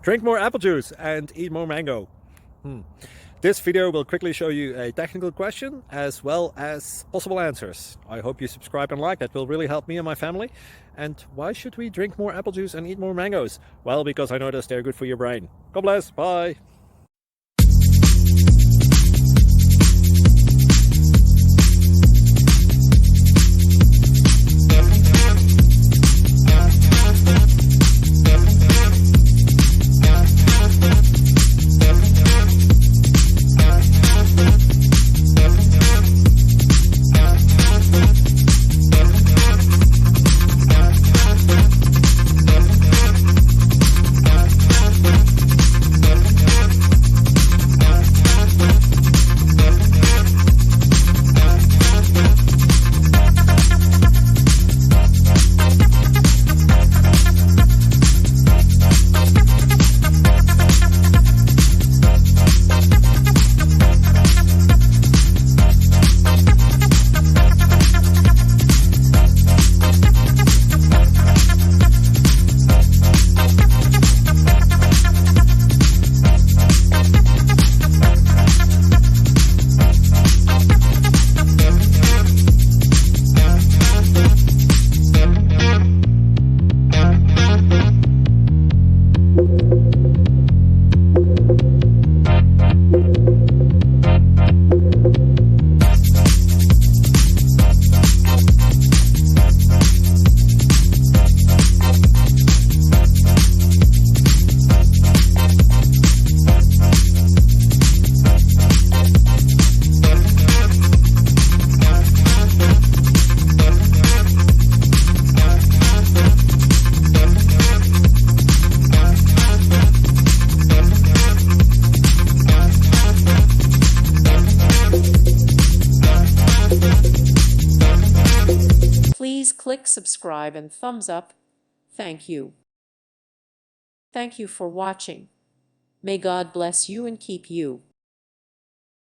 Drink more apple juice and eat more mango. This video will quickly show you a technical question as well as possible answers. I hope you subscribe and like, that will really help me and my family. And why should we drink more apple juice and eat more mangoes? Well, because I noticed they're good for your brain. God bless, bye. Please click subscribe and thumbs up. Thank you. Thank you for watching. May God bless you and keep you.